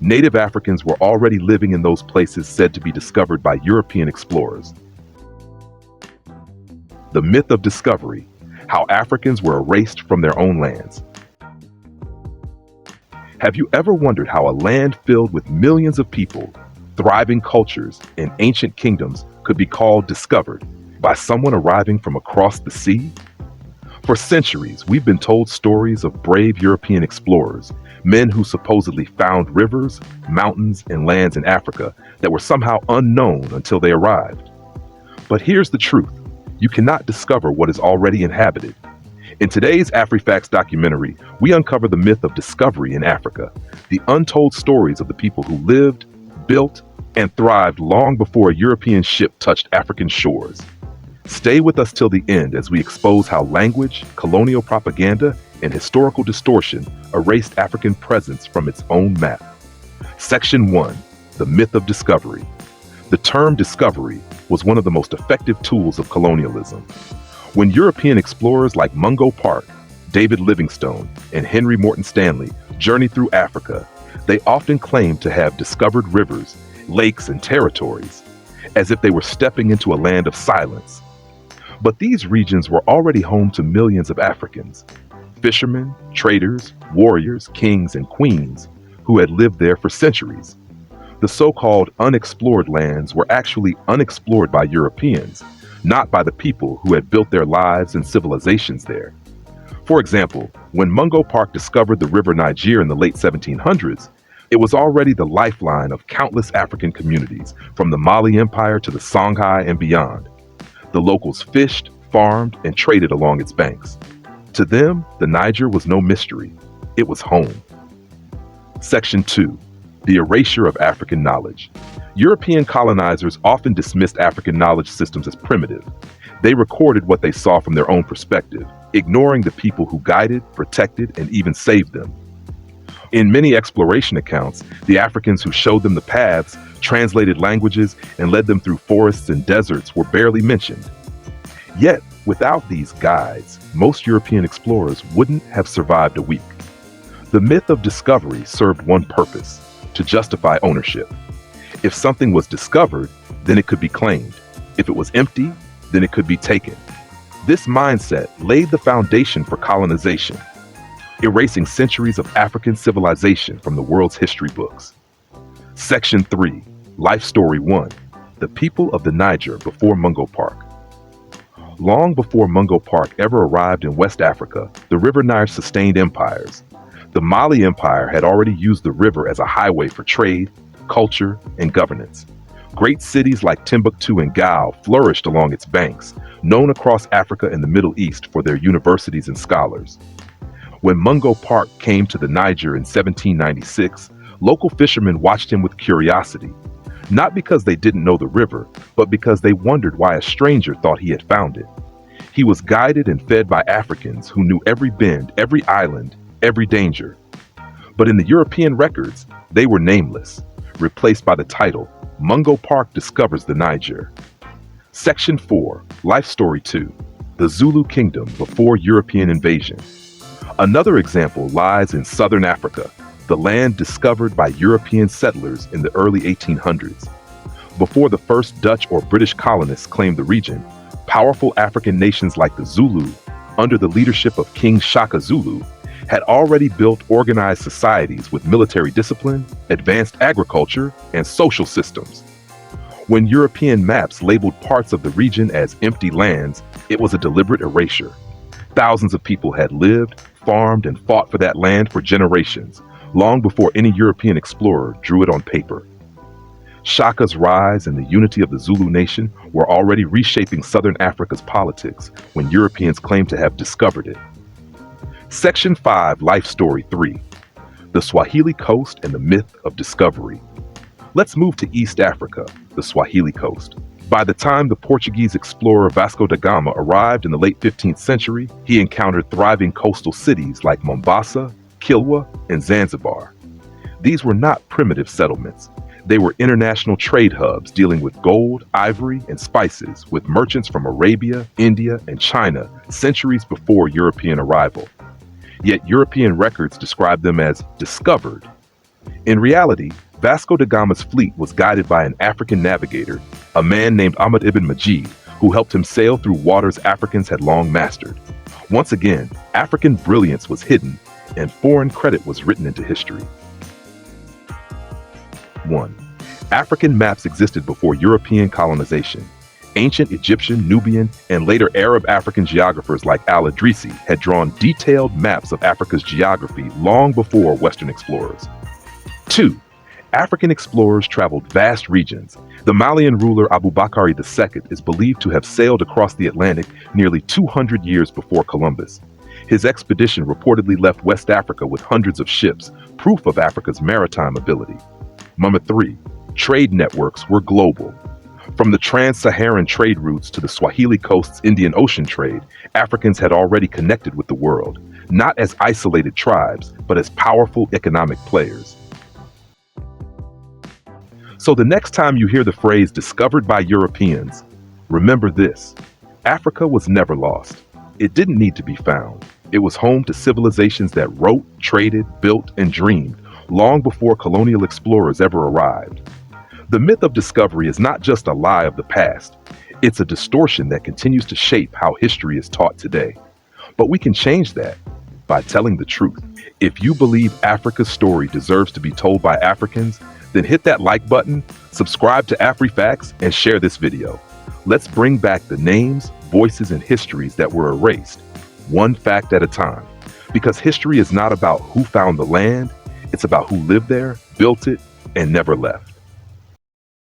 Native Africans were already living in those places said to be discovered by European explorers. The myth of discovery, how Africans were erased from their own lands. Have you ever wondered how a land filled with millions of people, thriving cultures, and ancient kingdoms could be called discovered by someone arriving from across the sea? For centuries, we've been told stories of brave European explorers, men who supposedly found rivers, mountains, and lands in Africa that were somehow unknown until they arrived. But here's the truth. You cannot discover what is already inhabited. In today's Afri Facts documentary, we uncover the myth of discovery in Africa, the untold stories of the people who lived, built, and thrived long before a European ship touched African shores. Stay with us till the end as we expose how language, colonial propaganda, and historical distortion erased African presence from its own map. Section 1. The Myth of Discovery. The term discovery was one of the most effective tools of colonialism. When European explorers like Mungo Park, David Livingstone, and Henry Morton Stanley journeyed through Africa, they often claimed to have discovered rivers, lakes, and territories, as if they were stepping into a land of silence. But these regions were already home to millions of Africans, fishermen, traders, warriors, kings, and queens who had lived there for centuries. The so-called unexplored lands were actually unexplored by Europeans, not by the people who had built their lives and civilizations there. For example, when Mungo Park discovered the River Niger in the late 1700s, it was already the lifeline of countless African communities, from the Mali Empire to the Songhai and beyond. The locals fished, farmed, and traded along its banks. To them, the Niger was no mystery. It was home. Section 2. The erasure of African knowledge. European colonizers often dismissed African knowledge systems as primitive. They recorded what they saw from their own perspective, ignoring the people who guided, protected, and even saved them. In many exploration accounts, the Africans who showed them the paths, translated languages, and led them through forests and deserts were barely mentioned. Yet, without these guides, most European explorers wouldn't have survived a week. The myth of discovery served one purpose: to justify ownership. If something was discovered, then it could be claimed. If it was empty, then it could be taken. This mindset laid the foundation for colonization, erasing centuries of African civilization from the world's history books. Section 3. Life Story 1. The people of the Niger before Mungo Park. Long before Mungo Park ever arrived in West Africa, the River Niger sustained empires. The Mali Empire had already used the river as a highway for trade, culture, and governance. Great cities like Timbuktu and Gao flourished along its banks, known across Africa and the Middle East for their universities and scholars. When Mungo Park came to the Niger in 1796, local fishermen watched him with curiosity, not because they didn't know the river, but because they wondered why a stranger thought he had found it. He was guided and fed by Africans who knew every bend, every island, every danger. But in the European records, they were nameless, replaced by the title, Mungo Park Discovers the Niger. Section 4. Life Story 2. The Zulu Kingdom Before European Invasion. Another example lies in southern Africa, the land discovered by European settlers in the early 1800s. Before the first Dutch or British colonists claimed the region, powerful African nations like the Zulu, under the leadership of King Shaka Zulu, had already built organized societies with military discipline, advanced agriculture, and social systems. When European maps labeled parts of the region as empty lands, it was a deliberate erasure. Thousands of people had lived, farmed, and fought for that land for generations, long before any European explorer drew it on paper. Shaka's rise and the unity of the Zulu nation were already reshaping southern Africa's politics when Europeans claimed to have discovered it. Section 5. Life Story 3. The Swahili Coast and the Myth of Discovery. Let's move to East Africa, the Swahili Coast. By the time the Portuguese explorer Vasco da Gama arrived in the late 15th century, he encountered thriving coastal cities like Mombasa, Kilwa, and Zanzibar. These were not primitive settlements. They were international trade hubs dealing with gold, ivory, and spices with merchants from Arabia, India, and China centuries before European arrival. Yet European records describe them as discovered. In reality, Vasco da Gama's fleet was guided by an African navigator, a man named Ahmad ibn Majid, who helped him sail through waters Africans had long mastered. Once again, African brilliance was hidden, and foreign credit was written into history. 1. African maps existed before European colonization. Ancient Egyptian, Nubian, and later Arab African geographers like Al-Idrisi had drawn detailed maps of Africa's geography long before Western explorers. 2. African explorers traveled vast regions. The Malian ruler Abubakar II is believed to have sailed across the Atlantic nearly 200 years before Columbus. His expedition reportedly left West Africa with hundreds of ships, proof of Africa's maritime ability. Number 3. Trade networks were global. From the trans-Saharan trade routes to the Swahili coast's Indian Ocean trade, Africans had already connected with the world, not as isolated tribes, but as powerful economic players. So the next time you hear the phrase discovered by Europeans, remember this: Africa was never lost. It didn't need to be found. It was home to civilizations that wrote, traded, built, and dreamed long before colonial explorers ever arrived. The myth of discovery is not just a lie of the past. It's a distortion that continues to shape how history is taught today. But we can change that by telling the truth. If you believe Africa's story deserves to be told by Africans, then hit that like button, subscribe to Afri Facts, and share this video. Let's bring back the names, voices, and histories that were erased, one fact at a time. Because history is not about who found the land, it's about who lived there, built it, and never left.